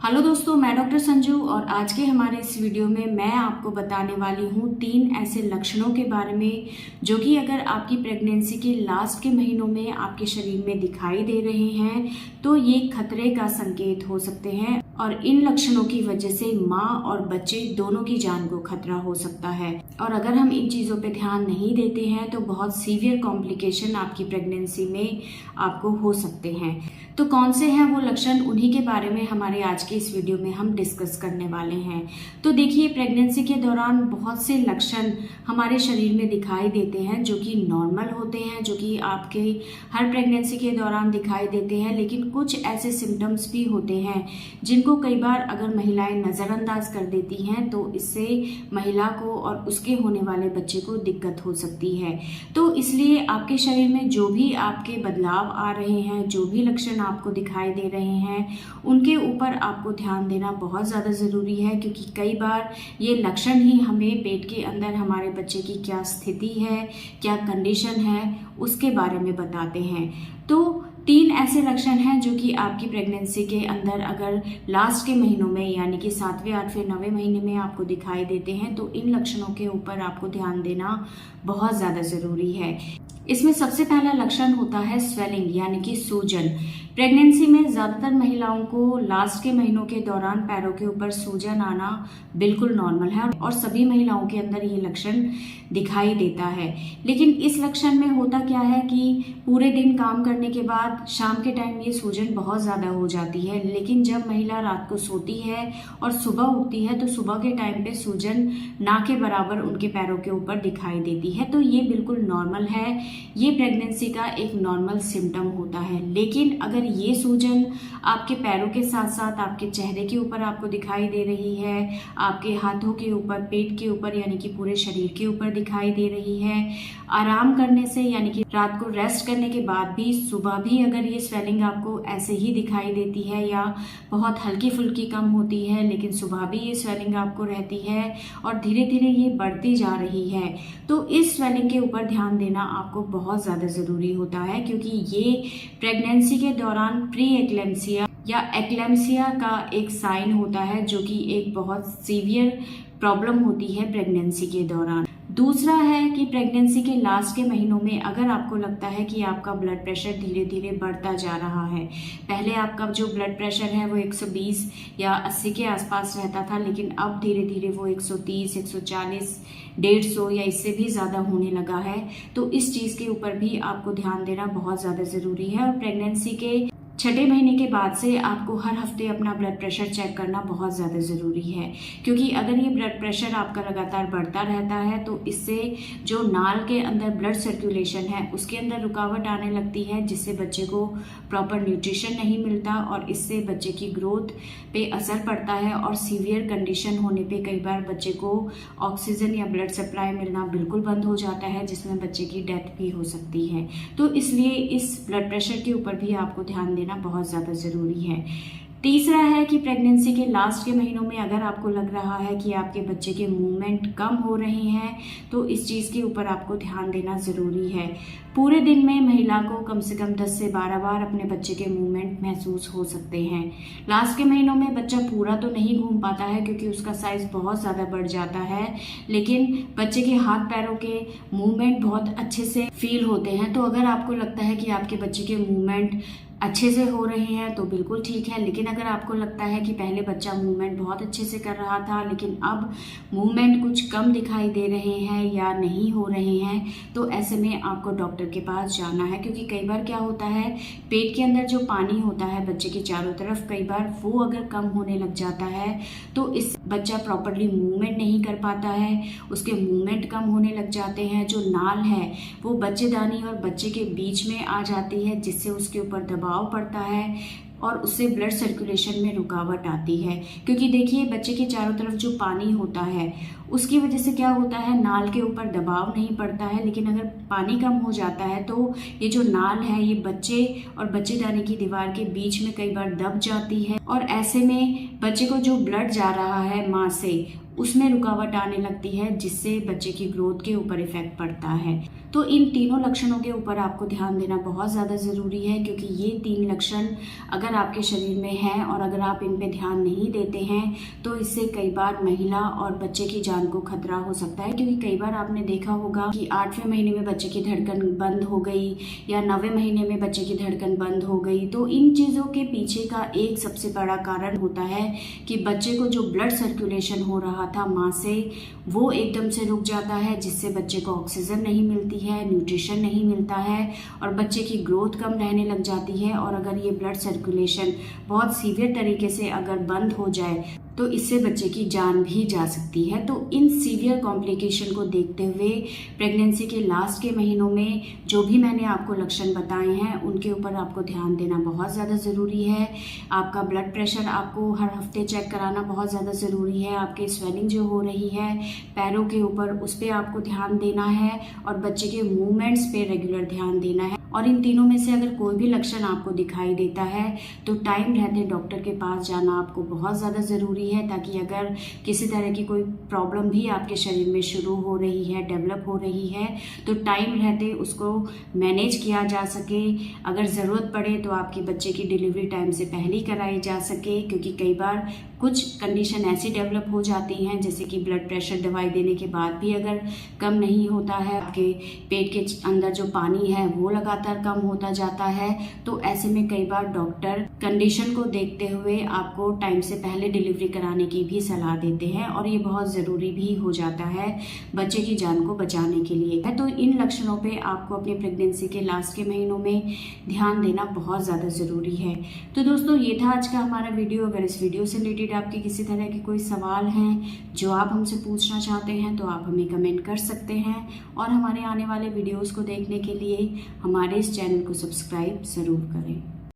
Hello दोस्तों, मैं doctor Sanju और आज के हमारे इस वीडियो में मैं आपको बताने वाली हूँ 3 ऐसे लक्षणों के बारे में जो कि अगर आपकी प्रेगनेंसी के लास्ट के महीनों में आपके शरीर में दिखाई दे रहे हैं तो ये खतरे का संकेत हो सकते हैं और इन लक्षणों की वजह से माँ और बच्चे दोनों की जान को खतरा हो सकता है। और अगर हम इन चीज़ों पे ध्यान नहीं देते हैं तो बहुत सीवियर कॉम्प्लिकेशन आपकी प्रेगनेंसी में आपको हो सकते हैं। तो कौन से हैं वो लक्षण, उन्हीं के बारे में हमारे आज के इस वीडियो में हम डिस्कस करने वाले हैं। तो देखिए, प्रेगनेंसी के दौरान बहुत से लक्षण हमारे शरीर में दिखाई देते हैं जो कि नॉर्मल होते हैं, जो कि आपके हर प्रेगनेंसी के दौरान दिखाई देते हैं। लेकिन कुछ ऐसे सिम्टम्स भी होते हैं जिनको कई बार अगर महिलाएं नज़रअंदाज कर देती हैं तो इससे महिला को और उसके होने वाले बच्चे को दिक्कत हो सकती है। तो इसलिए आपके शरीर में जो भी आपके बदलाव आ रहे हैं, जो भी लक्षण आपको दिखाई दे रहे हैं, उनके ऊपर आपको ध्यान देना बहुत ज़्यादा ज़रूरी है, क्योंकि कई बार ये लक्षण ही हमें पेट के अंदर हमारे बच्चे की क्या स्थिति है, क्या कंडीशन है, उसके बारे में बताते हैं। तो 3 ऐसे लक्षण हैं जो कि आपकी प्रेगनेंसी के अंदर अगर लास्ट के महीनों में यानी कि 7वें, 8वें, 9वें महीने में आपको दिखाई देते हैं तो इन लक्षणों के ऊपर आपको ध्यान देना बहुत ज़्यादा ज़रूरी है। इसमें सबसे पहला लक्षण होता है स्वेलिंग यानी कि सूजन। प्रेगनेंसी में ज़्यादातर महिलाओं को लास्ट के महीनों के दौरान पैरों के ऊपर सूजन आना बिल्कुल नॉर्मल है और सभी महिलाओं के अंदर ये लक्षण दिखाई देता है। लेकिन इस लक्षण में होता क्या है कि पूरे दिन काम करने के बाद शाम के टाइम ये सूजन बहुत ज़्यादा हो जाती है। लेकिन जब महिला रात को सोती है और सुबह उठती है तो सुबह के टाइम पे सूजन ना के बराबर उनके पैरों के ऊपर दिखाई देती है। तो ये बिल्कुल नॉर्मल है, ये प्रेगनेंसी का एक नॉर्मल सिम्टम होता है। लेकिन अगर ये सूजन आपके पैरों के साथ साथ आपके चेहरे के ऊपर आपको दिखाई दे रही है, आपके हाथों के ऊपर, पेट के ऊपर यानी कि पूरे शरीर के ऊपर दिखाई दे रही है, आराम करने से यानी कि रात को रेस्ट करने के बाद भी सुबह भी अगर ये स्वेलिंग आपको ऐसे ही दिखाई देती है या बहुत हल्की फुल्की कम होती है लेकिन सुबह भी ये स्वेलिंग आपको रहती है और धीरे धीरे ये बढ़ती जा रही है, तो इस स्वेलिंग के ऊपर ध्यान देना आपको बहुत ज़्यादा ज़रूरी होता है, क्योंकि ये प्रेगनेंसी के दौरान प्री एक्लेम्सिया या एक्लेम्सिया का एक साइन होता है जो कि एक बहुत सीवियर प्रॉब्लम होती है प्रेगनेंसी के दौरान। दूसरा है कि प्रेगनेंसी के लास्ट के महीनों में अगर आपको लगता है कि आपका ब्लड प्रेशर धीरे धीरे बढ़ता जा रहा है, पहले आपका जो ब्लड प्रेशर है वो 120 या 80 के आसपास रहता था, लेकिन अब धीरे धीरे वो 130, 140, 150 या इससे भी ज़्यादा होने लगा है, तो इस चीज़ के ऊपर भी आपको ध्यान देना बहुत ज़्यादा ज़रूरी है। और प्रेगनेंसी के 6ठे महीने के बाद से आपको हर हफ्ते अपना ब्लड प्रेशर चेक करना बहुत ज़्यादा ज़रूरी है, क्योंकि अगर ये ब्लड प्रेशर आपका लगातार बढ़ता रहता है तो इससे जो नाल के अंदर ब्लड सर्कुलेशन है उसके अंदर रुकावट आने लगती है, जिससे बच्चे को प्रॉपर न्यूट्रिशन नहीं मिलता और इससे बच्चे की ग्रोथ पे असर पड़ता है और सीवियर कंडीशन होने पे कई बार बच्चे को ऑक्सीजन या ब्लड सप्लाई मिलना बिल्कुल बंद हो जाता है, जिसमें बच्चे की डेथ भी हो सकती है। तो इसलिए इस ब्लड प्रेशर के ऊपर भी आपको ध्यान देना बहुत ज़्यादा ज़रूरी है। तीसरा है कि प्रेगनेंसी के लास्ट के महीनों में अगर आपको लग रहा है कि आपके बच्चे के मूवमेंट कम हो रहे हैं तो इस चीज़ के ऊपर आपको ध्यान देना ज़रूरी है। पूरे दिन में महिला को कम से कम 10 से 12 बार अपने बच्चे के मूवमेंट महसूस हो सकते हैं। लास्ट के महीनों में बच्चा पूरा तो नहीं घूम पाता है क्योंकि उसका साइज़ बहुत ज़्यादा बढ़ जाता है, लेकिन बच्चे के हाथ पैरों के मूवमेंट बहुत अच्छे से फील होते हैं। तो अगर आपको लगता है कि आपके बच्चे के मूवमेंट अच्छे से हो रहे हैं तो बिल्कुल ठीक है, लेकिन अगर आपको लगता है कि पहले बच्चा मूवमेंट बहुत अच्छे से कर रहा था लेकिन अब मूवमेंट कुछ कम दिखाई दे रहे हैं या नहीं हो रहे हैं, तो ऐसे में आपको डॉक्टर के पास जाना है। क्योंकि कई बार क्या होता है, पेट के अंदर जो पानी होता है बच्चे के चारों तरफ, कई बार वो अगर कम होने लग जाता है तो इस बच्चा प्रॉपरली मूवमेंट नहीं कर पाता है, उसके मूवमेंट कम होने लग जाते हैं, जो नाल है वो बच्चेदानी और बच्चे के बीच में आ जाती है, जिससे उसके ऊपर दबाव पड़ता है और उससे ब्लड सर्कुलेशन में रुकावट आती है। क्योंकि देखिए, बच्चे के चारों तरफ जो पानी होता है उसकी वजह से क्या होता है, नाल के ऊपर दबाव नहीं पड़ता है, लेकिन अगर पानी कम हो जाता है तो ये जो नाल है ये बच्चे और बच्चेदानी की दीवार के बीच में कई बार दब जाती है और ऐसे में बच्चे को जो ब्लड जा रहा है माँ से उसमें रुकावट आने लगती है, जिससे बच्चे की ग्रोथ के ऊपर इफेक्ट पड़ता है। तो इन तीनों लक्षणों के ऊपर आपको ध्यान देना बहुत ज़्यादा ज़रूरी है, क्योंकि ये 3 लक्षण अगर आपके शरीर में हैं और अगर आप इन पे ध्यान नहीं देते हैं तो इससे कई बार महिला और बच्चे की जान को खतरा हो सकता है। क्योंकि कई बार आपने देखा होगा कि 8वें महीने में बच्चे की धड़कन बंद हो गई या 9वें महीने में बच्चे की धड़कन बंद हो गई। तो इन चीज़ों के पीछे का एक सबसे बड़ा कारण होता है कि बच्चे को जो ब्लड सर्कुलेशन हो रहा था माँ से, वो एकदम से रुक जाता है, जिससे बच्चे को ऑक्सीजन नहीं मिलती है, न्यूट्रिशन नहीं मिलता है और बच्चे की ग्रोथ कम रहने लग जाती है। और अगर ये ब्लड सर्कुलेशन बहुत सीवियर तरीके से अगर बंद हो जाए तो इससे बच्चे की जान भी जा सकती है। तो इन सीवियर कॉम्प्लिकेशन को देखते हुए प्रेगनेंसी के लास्ट के महीनों में जो भी मैंने आपको लक्षण बताए हैं उनके ऊपर आपको ध्यान देना बहुत ज़्यादा ज़रूरी है। आपका ब्लड प्रेशर आपको हर हफ्ते चेक कराना बहुत ज़्यादा ज़रूरी है। आपके स्वेलिंग जो हो रही है पैरों के ऊपर, उस पर आपको ध्यान देना है और बच्चे के मूवमेंट्स पे रेगुलर ध्यान देना है। और इन तीनों में से अगर कोई भी लक्षण आपको दिखाई देता है तो टाइम रहते डॉक्टर के पास जाना आपको बहुत ज़्यादा ज़रूरी है, ताकि अगर किसी तरह की कोई प्रॉब्लम भी आपके शरीर में शुरू हो रही है, डेवलप हो रही है, तो टाइम रहते उसको मैनेज किया जा सके। अगर ज़रूरत पड़े तो आपके बच्चे की डिलीवरी टाइम से पहले ही कराई जा सके, क्योंकि कई बार कुछ कंडीशन ऐसी डेवलप हो जाती हैं जैसे कि ब्लड प्रेशर दवाई देने के बाद भी अगर कम नहीं होता है, आपके पेट के अंदर जो पानी है वो लगातार कम होता जाता है, तो ऐसे में कई बार डॉक्टर कंडीशन को देखते हुए आपको टाइम से पहले डिलीवरी कराने की भी सलाह देते हैं और ये बहुत ज़रूरी भी हो जाता है बच्चे की जान को बचाने के लिए। तो इन लक्षणों पे आपको अपनी प्रेगनेंसी के लास्ट के महीनों में ध्यान देना बहुत ज़्यादा ज़रूरी है। तो दोस्तों ये था आज का हमारा वीडियो। अगर इस वीडियो से रिलेटेड आपके किसी तरह के कोई सवाल हैं जो आप हमसे पूछना चाहते हैं तो आप हमें कमेंट कर सकते हैं और हमारे आने वाले वीडियोस को देखने के लिए हमारे इस चैनल को सब्सक्राइब ज़रूर करें।